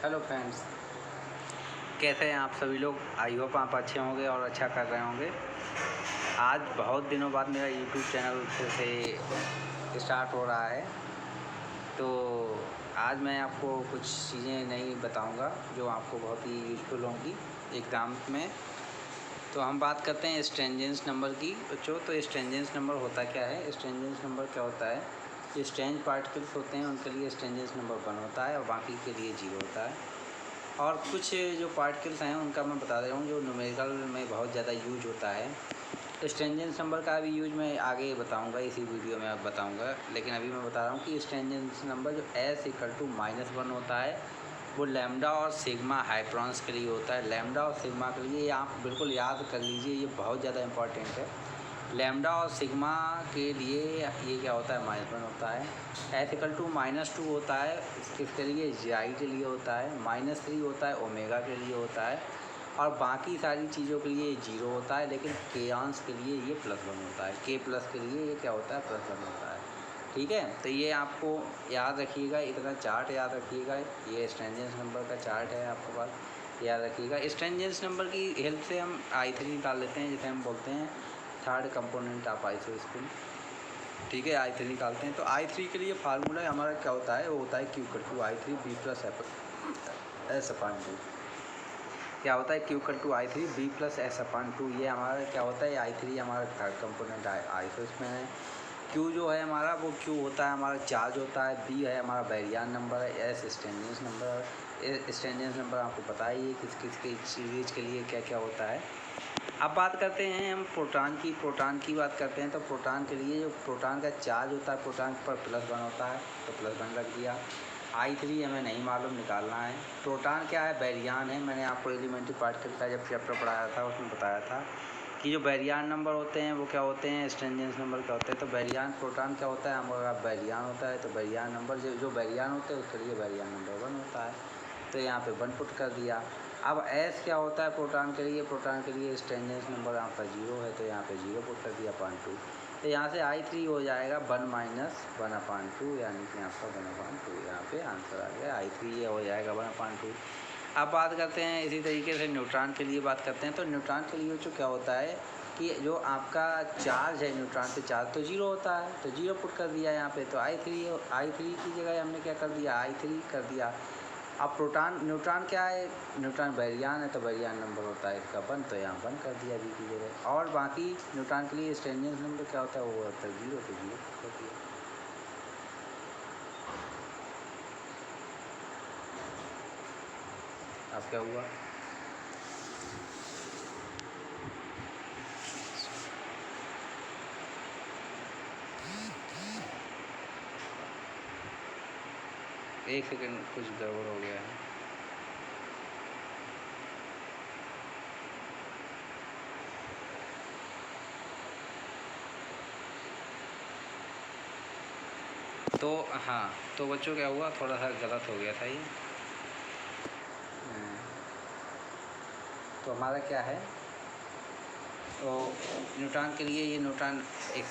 Hello friends, कैसे हैं आप सभी लोग। आई होप आप अच्छे होंगे और अच्छा कर रहे होंगे। आज बहुत दिनों बाद मेरा यूट्यूब चैनल फिर से स्टार्ट हो रहा है, तो आज मैं आपको कुछ चीज़ें नई बताऊंगा जो आपको बहुत ही यूज़फुल होंगी एग्ज़ाम में। तो हम बात करते हैं स्ट्रेंजेंस नंबर की बच्चों। तो स्ट्रेंजेंस नंबर होता क्या है? स्ट्रेंजेंस नंबर क्या होता है? जो स्ट्रेंज पार्टिकल्स होते हैं उनके लिए स्ट्रेंजेंस नंबर 1 होता है और बाकी के लिए 0 होता है। और कुछ जो पार्टिकल्स हैं उनका मैं बता दे रहा हूँ जो न्यूमेरिकल में बहुत ज़्यादा यूज होता है। स्ट्रेंजेंस नंबर का भी यूज मैं आगे बताऊँगा, इसी वीडियो में आप बताऊँगा, लेकिन अभी मैं बता रहा हूँ कि स्ट्रेंजेंस नंबर जो S=-1 होता है वो लैम्डा और सिग्मा हाइड्रॉन्स के लिए होता है। लैम्डा और सिग्मा के लिए आप बिल्कुल याद कर लीजिए, ये बहुत ज़्यादा इंपॉर्टेंट है। लैम्डा और सिग्मा के लिए ये क्या होता है? -1 होता है। S=-2 होता है, किसके लिए? Gi के लिए होता है। -3 होता है ओमेगा के लिए होता है, और बाकी सारी चीज़ों के लिए 0 होता है, लेकिन केआंश के लिए ये +1 होता है। K प्लस के लिए ये क्या होता है? +1 होता है। ठीक है, तो ये आपको याद रखिएगा, इतना चार्ट याद रखिएगा। ये स्ट्रेंजेंस नंबर का चार्ट है आपके पास, याद रखिएगा। स्ट्रेंजेंस नंबर की हेल्प से हम I3 निकाल लेते हैं, जिसे हम बोलते हैं थर्ड कंपोनेंट ऑफ आइसोस्पिन। ठीक है, I3 निकालते हैं। तो I3 के लिए फार्मूला हमारा क्या होता है? वो होता है Q=I3 B + S/2। क्या होता है? Q=I3 B + S/2। ये हमारा क्या होता है? I3 हमारा थर्ड कंपोनेंट आइसोस्पिन है। Q जो है हमारा, वो Q होता है हमारा चार्ज होता है। B है हमारा बैरियन नंबर है। S स्ट्रेंजेंस नंबर है। स्ट्रेंजेंस नंबर आपको पता ही है किस किस के सीरीज के लिए क्या क्या होता है। अब बात करते हैं हम प्रोटॉन की बात करते हैं। तो प्रोटॉन के लिए जो प्रोटॉन का चार्ज होता है, प्रोटॉन पर +1 होता है, तो +1 रख दिया। I3 हमें नहीं मालूम, निकालना है। प्रोटॉन क्या है? बैरियन है। मैंने आपको एलिमेंट्री पार्टिकल का जब चैप्टर पढ़ाया था उसमें बताया था कि जो बैरियन नंबर होते हैं वो क्या होते हैं? स्ट्रेंजेंस नंबर क्या होते हैं? तो बैरियन प्रोटॉन क्या होता है? हमारा बैरियन होता है। तो बैरियन नंबर जो बैरियन होते हैं उसके लिए बैरियन नंबर 1 होता है, तो यहाँ पे 1 पुट कर दिया। अब S क्या होता है प्रोटॉन के लिए? प्रोटॉन के लिए स्ट्रेंजेंस नंबर आपका 0 है, तो यहाँ पे 0 पुट कर दिया, 2। तो यहाँ से I3 हो जाएगा 1 - 1/2, यानी कि आपका 1/2। यहाँ पे आंसर आ गया। I3 ये हो जाएगा 1/2। अब बात करते हैं इसी तरीके से न्यूट्रॉन के लिए बात करते हैं। तो न्यूट्रॉन के लिए जो क्या होता है कि जो आपका चार्ज है, न्यूट्रॉन पे चार्ज तो 0 होता है, तो 0 पुट कर दिया यहाँ पे। तो I3 की जगह हमने क्या कर दिया? I3 कर दिया। अब न्यूट्रॉन क्या है? न्यूट्रॉन बैरियन है, तो बैरियन नंबर होता है इसका 1, तो यहाँ 1 कर दिया B की जगह। और बाकी न्यूट्रॉन के लिए स्ट्रेंजेंस नंबर क्या होता है? वो होता है 0, तो 0 कर दिया। अब क्या हुआ? एक सेकंड, कुछ गड़बड़ हो गया है। तो हाँ, तो बच्चों क्या हुआ? थोड़ा सा गलत हो गया था ये। तो हमारा क्या है? तो न्यूट्रॉन के लिए ये न्यूट्रॉन एक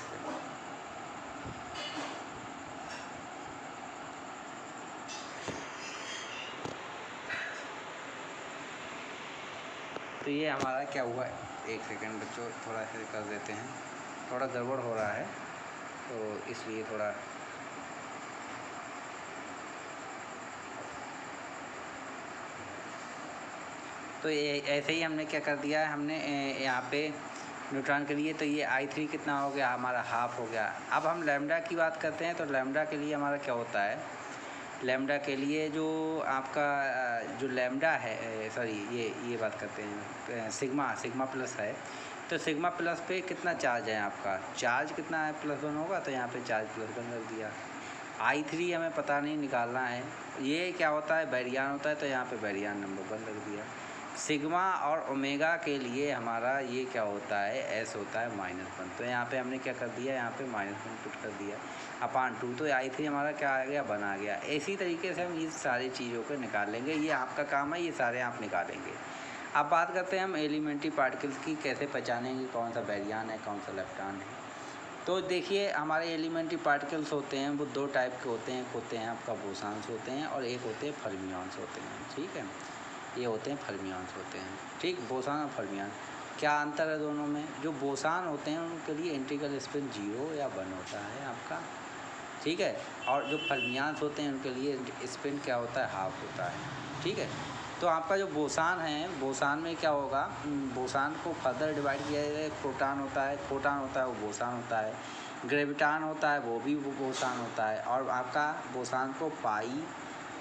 तो ये हमारा क्या हुआ? एक सेकंड बच्चों, थोड़ा सा कर देते हैं, थोड़ा गड़बड़ हो रहा है तो इसलिए थोड़ा। तो ये ऐसे ही हमने क्या कर दिया है, हमने यहाँ पे न्यूट्रॉन के लिए, तो ये I3 कितना हो गया? हमारा हाफ हो गया। अब हम लैम्डा की बात करते हैं। तो लैम्डा के लिए हमारा क्या होता है? लैम्डा के लिए जो आपका जो लैम्डा है, सॉरी, ये बात करते हैं, सिग्मा प्लस है। तो सिग्मा प्लस पे कितना चार्ज है आपका? चार्ज कितना है? +1 होगा, तो यहाँ पे चार्ज +1 रख दिया। I3 हमें पता नहीं, निकालना है। ये क्या होता है? बैरियन होता है, तो यहाँ पे बैरियन नंबर 1 रख दिया। सिग्मा और ओमेगा के लिए हमारा ये क्या होता है? S होता है -1, तो यहाँ पे हमने क्या कर दिया? यहाँ पे -1 पुट कर दिया अपान 2, तो I3 हमारा क्या आ गया? 1 आ गया। इसी तरीके से हम इस सारी चीज़ों को निकाल लेंगे। ये आपका काम है, ये सारे आप निकालेंगे। अब बात करते हैं हम एलिमेंट्री पार्टिकल्स की, कैसे पहचानेंगे कौन सा बैरियन है, कौन सा लेप्टॉन है। तो देखिए हमारे एलिमेंट्री पार्टिकल्स होते हैं वो दो टाइप के होते हैं। एक होते हैं आपका बोसॉन्स होते हैं और एक होते हैं फर्मियॉन्स होते हैं। ठीक है, ये होते हैं फर्मियॉन्स होते हैं। ठीक, बोसॉन और फर्मियॉन क्या अंतर है दोनों में? जो बोसॉन होते हैं उनके लिए इंटीग्रल स्पिन 0 या 1 होता है आपका। ठीक है, और जो फर्मियॉन्स होते हैं उनके लिए स्पिन क्या होता है? हाफ होता है। ठीक है, तो आपका जो बोसान है, बोसान में क्या होगा? बोसान को फर्दर डिवाइड किया जाएगा। एक प्रोटॉन होता है, फोटॉन होता है, वो बोसान होता है। ग्रेविटॉन होता है, वो भी बोसान होता है। और आपका बोसान को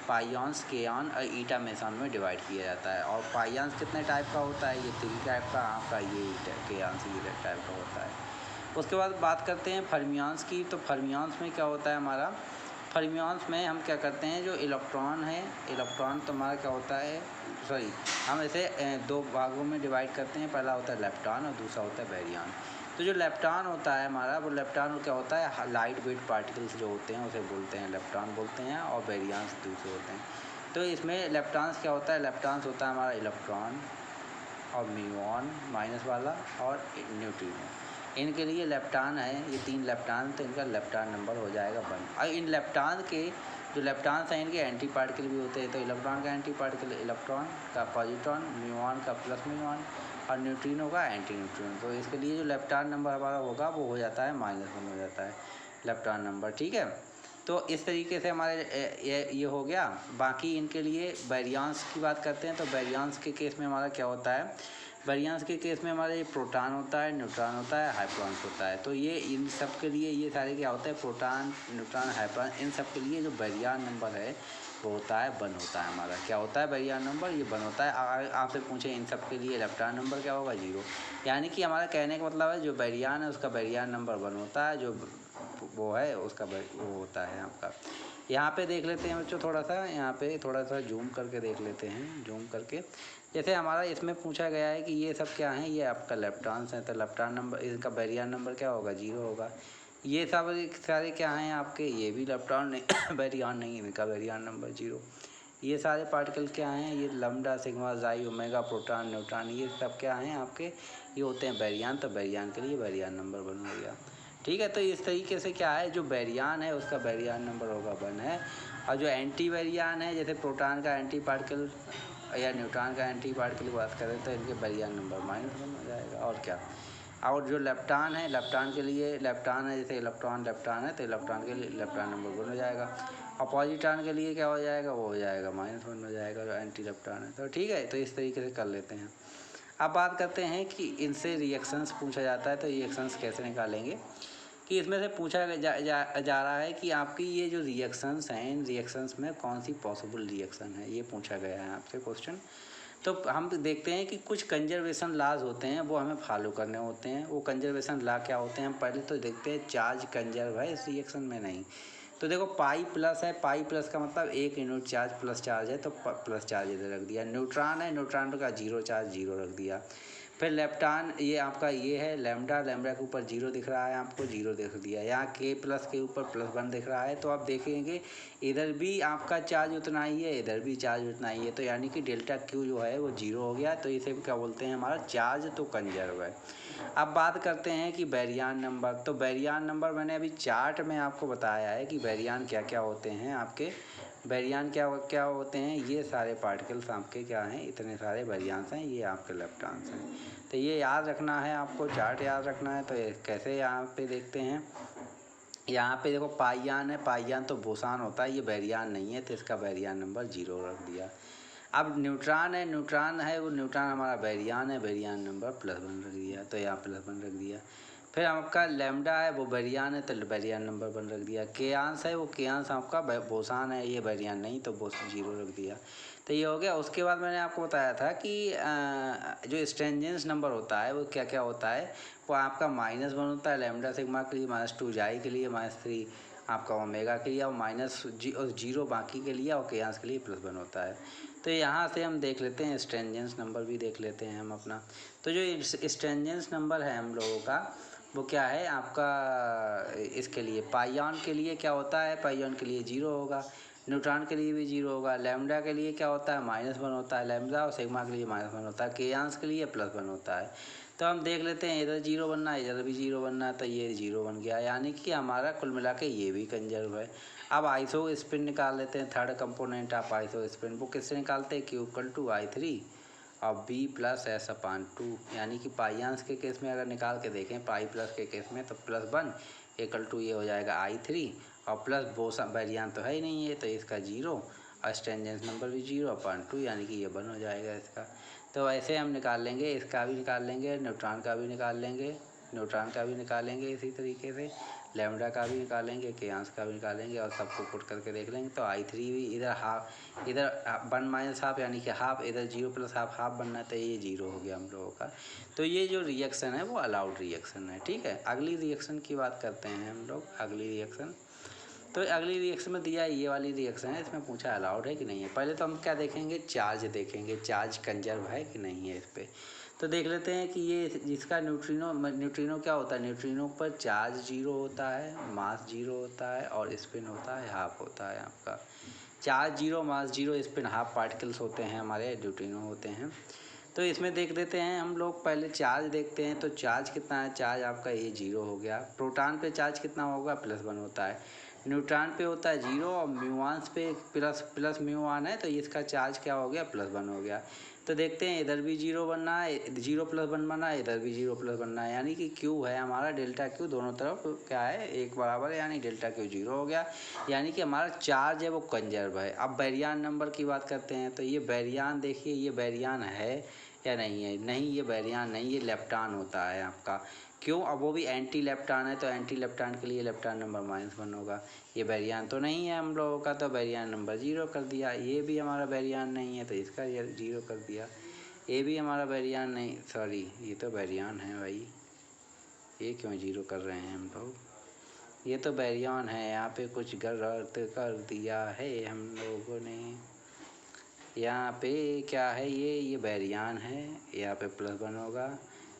पाइयॉन्स, केयॉन और ईटा मेसॉन में डिवाइड किया जाता है। और पाइयॉन्स कितने टाइप का होता है? ये 3 टाइप का। आपका ये केयॉन्स ये टाइप का होता है। उसके बाद बात करते हैं फर्मियॉन्स की। तो फर्मियॉन्स में क्या होता है हमारा? फर्मियॉन्स में हम क्या करते हैं, जो इलेक्ट्रॉन है, इलेक्ट्रॉन तो हमारा क्या होता है, हम इसे 2 भागों में डिवाइड करते हैं। पहला होता है लेप्टॉन और दूसरा होता है बैरियन। तो जो लेप्टॉन होता है हमारा, वो लेप्टॉन क्या होता है? लाइट वेट पार्टिकल्स जो होते हैं उसे बोलते हैं लेप्टॉन बोलते हैं, और बैरियंस दूसरे होते हैं। तो इसमें लेप्टॉन्स क्या होता है? लेप्टॉन्स होता है हमारा इलेक्ट्रॉन और म्यूऑन माइनस वाला और न्यूट्रिनो। इनके लिए लेप्टॉन है, ये 3 लेप्टॉन, तो इनका लेप्टॉन नंबर हो जाएगा 1। और इन लेप्टॉन के जो लेप्टॉन्स हैं इनके एंटी पार्टिकल भी होते हैं। तो इलेक्ट्रॉन का एंटी पार्टिकल इलेक्ट्रॉन का पॉजिट्रॉन, म्यूऑन का प्लस म्यूऑन और न्यूट्रिनो का एंटी न्यूट्रिनो। तो इसके लिए जो लेप्टॉन नंबर हमारा होगा वो हो जाता है -1 हो जाता है लेप्टॉन नंबर। ठीक है, तो इस तरीके से हमारे ये हो गया। बाकी इनके लिए बैरियंस की बात करते हैं। तो बैरियंस के केस में हमारा क्या होता है? बैरियंस के केस में हमारे प्रोटॉन होता है, न्यूट्रॉन होता है, हाइड्रॉन्स होता है। तो ये इन सब के लिए ये सारे क्या होते हैं? प्रोटॉन, न्यूट्रॉन, हाइड्रॉन, इन सब के लिए जो बैरियन नंबर है वो होता है 1 होता है हमारा। क्या होता है? बैरियन नंबर ये 1 होता है। आपसे पूछे इन सब के लिए इलेक्ट्रॉन नंबर क्या होगा? 0। यानी कि हमारा कहने का मतलब है जो बैरियन है उसका बैरियन नंबर 1 होता है, जो वो है उसका वो होता है आपका। यहाँ पे देख लेते हैं बच्चों, थोड़ा सा यहाँ पे थोड़ा सा जूम करके देख लेते हैं। जूम करके जैसे हमारा इसमें पूछा गया है कि ये सब क्या है? ये आपका लेप्टॉन्स हैं। तो लेप्टॉन नंबर, इनका बैरियन नंबर क्या होगा? 0 होगा। ये सब सारे क्या हैं आपके? ये भी लेप्टॉन नहीं बैरियन नहीं, इनका बैरियन नंबर 0। ये सारे पार्टिकल क्या हैं? ये lambda, sigma, xi, omega, proton, neutron, ये सब क्या हैं आपके? ये होते हैं बैरियन। तो बैरियन के लिए बैरियन नंबर 1 हो गया। ठीक है, तो इस तरीके से क्या है, जो बैरियन है उसका बैरियन नंबर होगा 1 है। और जो एंटी बैरियन है, जैसे प्रोटॉन का एंटी पार्टिकल या न्यूट्रॉन का एंटी पार्टिकल की बात करें तो इनके बैरियन नंबर -1 हो जाएगा। और क्या? और जो लेप्टॉन है, लेप्टॉन के लिए लेप्टॉन है, जैसे इलेक्ट्रॉन लेप्टॉन है तो इलेक्ट्रॉन के लिए लेप्टॉन नंबर 1 हो जाएगा। और पॉजिट्रॉन के लिए क्या हो जाएगा? वो हो जाएगा -1 हो जाएगा, जो एंटी लेप्टॉन है। तो ठीक है, तो इस तरीके से कर लेते हैं। अब बात करते हैं कि इनसे रिएक्शंस पूछा जाता है, तो रिएक्शंस कैसे निकालेंगे? कि इसमें से पूछा जा रहा है कि आपकी ये जो रिएक्शंस हैं, इन रिएक्शंस में कौन सी पॉसिबल रिएक्शन है, ये पूछा गया है आपसे क्वेश्चन। तो हम देखते हैं कि कुछ कंजर्वेशन लॉज होते हैं, वो हमें फॉलो करने होते हैं। वो कंजर्वेशन लॉ क्या होते हैं? हम पहले तो देखते हैं चार्ज कंजर्व है इस रिएक्शन में, नहीं। तो देखो पाई प्लस है, पाई प्लस का मतलब 1 यूनिट चार्ज प्लस चार्ज है, तो प्लस चार्ज इधर रख दिया। न्यूट्रॉन है, न्यूट्रॉन का 0 चार्ज 0 रख दिया। फिर लेप्टॉन, ये आपका ये है लैम्डा, लैम्डा के ऊपर 0 दिख रहा है आपको, 0 दिख दिया। यहाँ के प्लस के ऊपर +1 दिख रहा है, तो आप देखेंगे इधर भी आपका चार्ज उतना ही है, इधर भी चार्ज उतना ही है। तो यानी कि डेल्टा क्यू जो है वो 0 हो गया। तो इसे क्या बोलते हैं? हमारा चार्ज तो कंजर्व है। अब बात करते हैं कि बैरियन नंबर। तो बैरियन नंबर मैंने अभी चार्ट में आपको बताया है कि बैरियन क्या क्या होते हैं आपके। बैरियन क्या क्या होते हैं? ये सारे पार्टिकल्स आपके क्या हैं? इतने सारे बैरियंस हैं, ये आपके लेप्टॉन्स हैं। तो ये याद रखना है आपको, चार्ट याद रखना है। तो कैसे यहाँ पे देखते हैं, यहाँ पे देखो पाइयान है, पाइयान तो बोसान होता है, ये बैरियन नहीं है, तो इसका बैरियन नंबर 0 रख दिया। अब न्यूट्रॉन है, न्यूट्रॉन है, वो न्यूट्रॉन हमारा बैरियन है, बैरियन नंबर +1 रख दिया, तो यहाँ +1 रख दिया। फिर आपका लैम्डा है, वो बैरियन है, तो बैरियन नंबर 1 रख दिया। केआंस है, वो केआंस आपका बोसान है, ये बैरियन नहीं, तो 0 रख दिया। तो ये हो गया। उसके बाद मैंने आपको बताया था कि जो स्ट्रेंजेंस नंबर होता है वो क्या क्या होता है? वो आपका -1 होता है लैम्डा सिग्मा के लिए, -2 जाई के लिए, -3 आपका ओमेगा के लिए, और -0 बाकी के लिए, और केआंस के लिए +1 होता है। तो यहाँ से हम देख लेते हैं स्ट्रेंजेंस नंबर भी देख लेते हैं हम अपना। तो जो स्ट्रेंजेंस नंबर है हम लोगों का वो क्या है आपका? इसके लिए पाइयॉन के लिए क्या होता है? पाइयॉन के लिए 0 होगा। न्यूट्रॉन के लिए भी 0 होगा। लैम्डा के लिए क्या होता है? -1 होता है लैम्डा, और सिग्मा के लिए -1 होता है। केआंस के लिए +1 होता है। तो हम देख लेते हैं, इधर 0 बनना है, इधर भी 0 बनना है, तो ये 0 बन गया, यानी कि हमारा कुल मिला के ये भी कंजर्व है। अब आइसो स्पिन निकाल लेते हैं, third component of iso spin वो किससे निकालते हैं, Q इक्वल टू I3 और B प्लस S/2, यानी कि पाइयांस के केस में अगर निकाल के देखें पाई प्लस के केस में, तो +1 इक्वल टू ये हो जाएगा I3 और प्लस बोसा बैरियान तो है ही नहीं है, तो इसका 0 और स्ट्रेंजेंस नंबर भी 0/2, यानी कि ये 1 हो जाएगा इसका। तो ऐसे हम निकाल लेंगे, इसका भी निकाल लेंगे, न्यूट्रॉन का भी निकाल लेंगे, न्यूट्रॉन का भी निकालेंगे, इसी तरीके से लैम्ब्डा का भी निकालेंगे, केयांस का भी निकालेंगे और सबको पुट करके देख लेंगे। तो I3 भी इधर हाफ, इधर 1 माइनस हाफ यानी कि हाफ, इधर 0 प्लस हाफ, हाफ बनना है, तो ये 0 हो गया हम लोगों का। तो ये जो रिएक्शन है वो अलाउड रिएक्शन है, ठीक है। अगली रिएक्शन की बात करते हैं हम लोग, अगली रिएक्शन। तो अगली रिएक्शन में दिया ये वाली रिएक्शन है, इसमें पूछा अलाउड है कि नहीं है। पहले तो हम क्या देखेंगे, चार्ज देखेंगे, चार्ज कंजर्व है कि नहीं है इस पर। तो देख लेते हैं कि ये जिसका न्यूट्रिनो क्या होता है, न्यूट्रिनो पर चार्ज 0 होता है, मास 0 होता है और स्पिन होता है हाफ होता है आपका। चार्ज 0, मास 0, स्पिन हाफ पार्टिकल्स होते हैं हमारे, न्यूट्रिनो होते हैं। तो इसमें देख लेते हैं हम लोग, पहले चार्ज देखते हैं। तो चार्ज कितना है, चार्ज आपका ये 0 हो गया। प्रोटॉन पे चार्ज कितना होगा, +1 होता है। न्यूट्रॉन पे होता है 0 और म्यूआन्स पे प्लस म्यूआन है, तो इसका चार्ज क्या हो गया, +1 हो गया। तो देखते हैं इधर भी 0 बनना है, 0 + 1 बनना है, इधर भी 0 + 1 बनना है, यानी कि Q है हमारा, डेल्टा Q दोनों तरफ क्या है, एक बराबर है, यानी डेल्टा Q 0 हो गया, यानी कि हमारा चार्ज है वो कंजर्व है। अब बैरियान नंबर की बात करते हैं। तो ये बैरियान देखिए, ये बैरियान है या नहीं है, नहीं ये बैरियान नहीं, ये लेप्टान होता है आपका। क्यों, अब वो भी एंटी लेप्टान है, तो एंटी लेप्टान के लिए लेप्टान नंबर -1 होगा। ये बैरियान तो नहीं है हम लोगों का, तो बैरियान नंबर 0 कर दिया। ये भी हमारा बैरियान नहीं है, तो इसका 0 कर दिया। ये भी हमारा बैरियान नहीं, सॉरी ये तो बैरियान है भाई, ये क्यों 0 कर रहे हैं हम लोग, ये तो बैरियान है, यहाँ पे कुछ गलत कर दिया है हम लोगों ने। यहाँ पे क्या है, ये बैरियान है, यहाँ पे +1 होगा,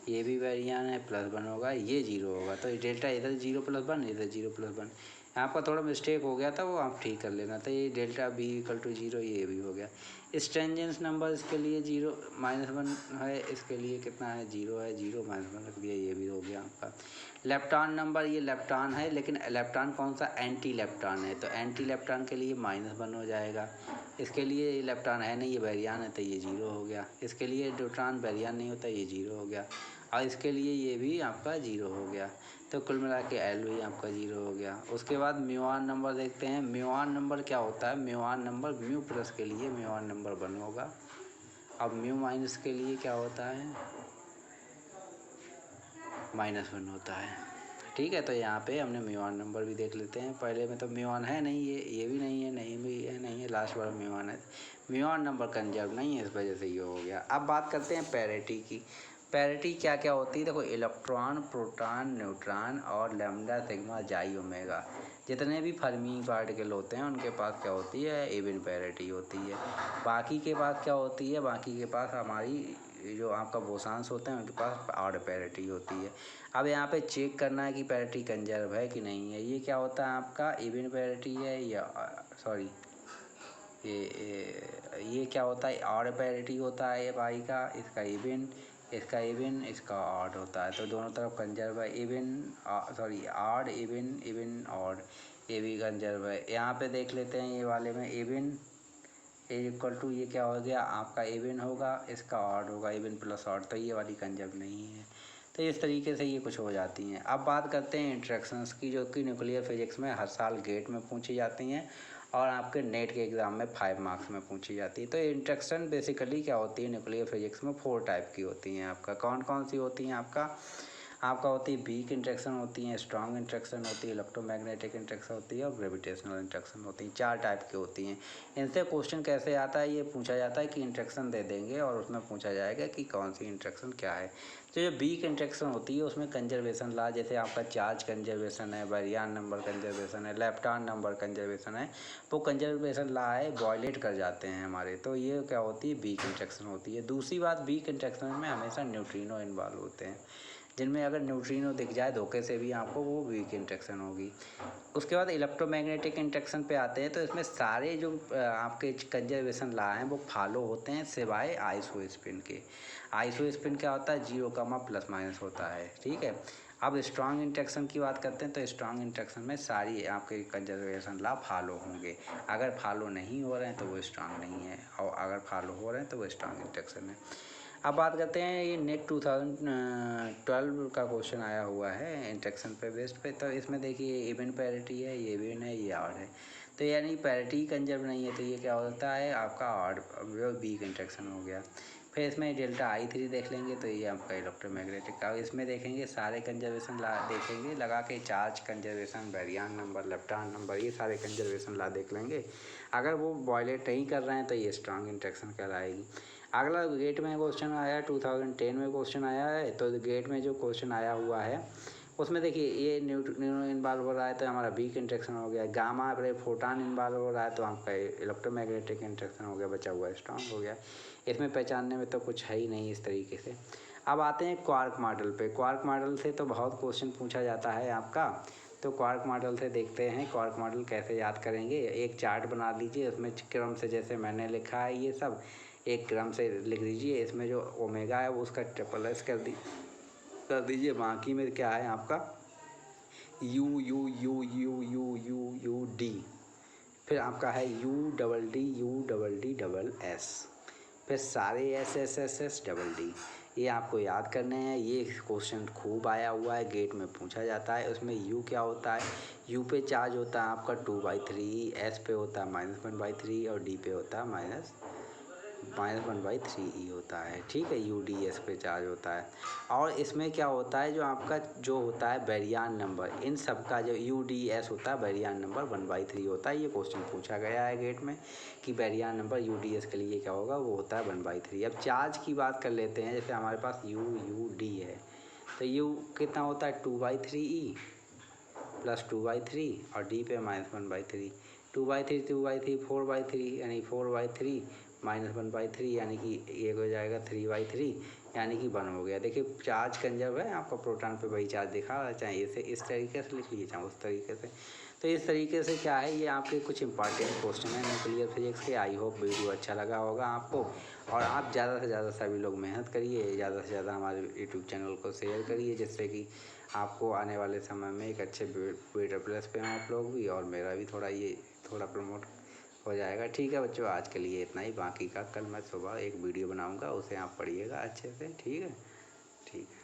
ये भी बैरियान है, +1 होगा, ये 0 होगा। तो डेल्टा इधर 0 + 1, इधर 0 + 1, यहाँ पर थोड़ा मिस्टेक हो गया था, वो आप ठीक कर लेना। तो ये डेल्टा B = 0, ये भी हो गया। स्ट्रेंजेंस नंबर इसके लिए 0 -1 है, इसके लिए कितना है, 0 है, 0 -1 रख दिया, ये भी हो गया आपका। लेप्टान नंबर, ये लेप्टान है, लेकिन लेप्टान कौन सा, एंटी लेप्टान है, तो एंटी लेप्टान के लिए -1 हो जाएगा। इसके लिए लेप्टान है नहीं, ये बैरियान है, तो ये 0 हो गया। इसके लिए न्यूट्रॉन बैरियान नहीं होता, ये 0 हो गया। और इसके लिए ये भी आपका 0 हो गया। तो कुल मिला के L भी आपका 0 हो गया। उसके बाद म्यूआन नंबर देखते हैं। म्यूआन नंबर क्या होता है, म्यूआन नंबर म्यू प्लस के लिए म्यूआन नंबर 1 होगा। अब म्यू माइनस के लिए क्या होता है, -1 होता है, ठीक है। तो यहाँ पे हमने म्यूआन नंबर भी देख लेते हैं। पहले में तो म्यूआन है नहीं, ये भी नहीं है, नहीं भी है, नहीं है, लास्ट वाला म्यूआन है। म्यूआन नंबर कंजर्व नहीं है, इस वजह से ये हो गया। अब बात करते हैं पैरिटी की। पैरिटी क्या क्या होती है, देखो इलेक्ट्रॉन, प्रोटॉन, न्यूट्रॉन और लैम्ब्डा, सिग्मा, जाई, ओमेगा, जितने भी फर्मी पार्टिकल होते हैं उनके पास क्या होती है, इवन पैरिटी होती है। बाकी के पास क्या होती है, बाकी के पास हमारी जो आपका बोसांस होते हैं उनके पास ऑड पैरिटी होती है। अब यहाँ पे चेक करना है कि पैरिटी कंजर्व है कि नहीं है। ये क्या होता है आपका, इवन पैरिटी है या सॉरी ये क्या होता है, ऑड पैरिटी होता है ये पाई का, इसका इवन, इसका इवन, इसका ऑड होता है। तो दोनों तरफ कंजर्व है, even sorry odd, even, even odd, ये भी कंजर्व है। यहाँ पे देख लेते हैं ये वाले में, इवन = ये क्या हो गया आपका, इवन होगा, इसका ऑड होगा, इवन प्लस ऑड, तो ये वाली कंजर्व नहीं है। तो इस तरीके से ये कुछ हो जाती हैं। अब बात करते हैं इंट्रैक्शंस की, जो कि न्यूक्लियर फिजिक्स में हर साल गेट में पूछी जाती हैं और आपके नेट के एग्ज़ाम में 5 मार्क्स में पूछी जाती है। तो इंट्रैक्शन बेसिकली क्या होती है, न्यूक्लियर फिजिक्स में 4 टाइप की होती हैं। आपका कौन कौन सी होती हैं, आपका होती है वीक इंट्रैक्शन होती है, स्ट्रॉन्ग इंट्रैक्शन होती है, इलेक्ट्रोमैग्नेटिक इंट्रैक्शन होती है और ग्रेविटेशनल इंट्रैक्शन होती हैं। 4 टाइप की होती हैं। इनसे क्वेश्चन कैसे आता है, ये पूछा जाता है कि इंट्रैक्शन दे देंगे और उसमें पूछा जाएगा कि कौन सी इंट्रैक्शन क्या है। तो जो वीक इंट्रैक्शन होती है उसमें कंजर्वेशन लॉ, जैसे आपका चार्ज कंजर्वेशन है, बैरियन नंबर कंजर्वेशन है, लेप्टान नंबर कंजर्वेशन है, वो कंजर्वेशन लॉ है, वायलेट कर जाते हैं हमारे। तो ये क्या होती है, वीक इंट्रैक्शन होती है। दूसरी बात, वीक इंट्रैक्शन में हमेशा न्यूट्रिनो इन्वॉल्व होते हैं। जिनमें अगर न्यूट्रिनो दिख जाए धोखे से भी आपको, वो वीक इंटरेक्शन होगी। उसके बाद इलेक्ट्रोमैग्नेटिक इंटरेक्शन पे आते हैं, तो इसमें सारे जो आपके कंजर्वेशन लॉ हैं वो फॉलो होते हैं सिवाय आइसो स्पिन के। आइसो स्पिन क्या होता है, 0, प्लस माइनस होता है, ठीक है। अब स्ट्रॉन्ग इंटरेक्शन की बात करते हैं, तो स्ट्रॉन्ग इंटरेक्शन में सारी आपके कंजर्वेशन लॉ फॉलो होंगे। अगर फॉलो नहीं हो रहे हैं तो वो स्ट्रॉन्ग नहीं है, और अगर फॉलो हो रहे हैं तो वो स्ट्रॉन्ग इंटरेक्शन है। अब बात करते हैं, ये नेट 2012 का क्वेश्चन आया हुआ है इंटरेक्शन पे बेस्ड पे। तो इसमें देखिए इवन पैरिटी है, ये इवन है, ये ऑड है। तो यानी पैरिटी कंजर्व नहीं है, तो ये क्या होता है आपका ऑड वीक इंटरेक्शन हो गया। फिर इसमें डेल्टा I3 देख लेंगे, तो ये आपका इलेक्ट्रोमैग्नेटिक का। इसमें देखेंगे सारे कंजर्वेशन ला देखेंगे लगा के, charge conservation, baryon number, lepton number, ये सारे कंजर्वेशन ला देख लेंगे। अगर वो वायलेट नहीं कर रहे हैं तो ये स्ट्रॉन्ग इंटरेक्शन कहलाएगी। अगला गेट में क्वेश्चन आया, 2010 में क्वेश्चन आया है। तो गेट में जो क्वेश्चन आया हुआ है उसमें देखिए ये न्यूट्रिनो इन्वॉल्व हो रहा है तो हमारा वीक इंटरेक्शन हो गया। गामा रे फोटॉन इन्वॉल्व हो रहा है तो आपका इलेक्ट्रोमैग्नेटिक इंटरेक्शन हो गया, बचा हुआ स्ट्रॉन्ग हो गया। इसमें पहचानने में तो कुछ है ही नहीं इस तरीके से। अब आते हैं क्वार्क मॉडल पे। क्वार्क मॉडल से तो बहुत क्वेश्चन पूछा जाता है आपका। तो क्वार्क मॉडल से देखते हैं क्वार्क मॉडल कैसे याद करेंगे। एक चार्ट बना लीजिए, उसमें क्रम से जैसे मैंने लिखा है ये सब एक क्रम से लिख दीजिए। इसमें जो ओमेगा है वो उसका ट्रिपल एस कर दीजिए। बाकी में क्या है आपका you you you you you you U D, फिर आपका है U double D U double D double S, फिर सारे S S S S double D. ये आपको याद करने हैं। ये क्वेश्चन खूब आया हुआ है, गेट में पूछा जाता है। उसमें यू क्या होता है, यू पे चार्ज होता है आपका 2/3, एस पे होता है -1/3 और डी पे होता है -1/3 होता है, ठीक है। यू डी एस पे चार्ज होता है। और इसमें क्या होता है, जो आपका जो होता है बेरियन नंबर, इन सब का जो यू डी एस होता है बेरियन नंबर 1/3 होता है। ये क्वेश्चन पूछा गया है गेट में कि baryon number U D S के लिए क्या होगा, वो होता है 1/3। अब चार्ज की बात कर लेते हैं। जैसे हमारे पास यू डी है, तो यू कितना होता है 2/3 प्लस 2/3 और डी पे -1/3। 2/3 2/3 4/3 यानी 4/3 -1/3 यानी कि ये हो जाएगा 3/3 यानी कि 1 हो गया। देखिए चार्ज कंजर्व है, आपका प्रोटॉन पे वही चार्ज दिखा रहा है, चाहे इसे इस तरीके से लिख लीजिए चाहे उस तरीके से। तो इस तरीके से क्या है, ये आपके कुछ इंपॉर्टेंट क्वेश्चन है न्यूक्लियर फिजिक्स के। आई होप वीडियो अच्छा लगा होगा आपको, और आप ज़्यादा से ज़्यादा सभी लोग मेहनत करिए, ज़्यादा से ज़्यादा हमारे यूट्यूब चैनल को शेयर करिए, जिससे कि आपको आने वाले समय में एक अच्छे बेटर प्लेस पे आप लोग भी, और मेरा भी थोड़ा प्रमोट हो जाएगा। ठीक है बच्चों, आज के लिए इतना ही। बाकी का कल मैं सुबह एक वीडियो बनाऊंगा, उसे आप पढ़िएगा अच्छे से, ठीक है। ठीक है।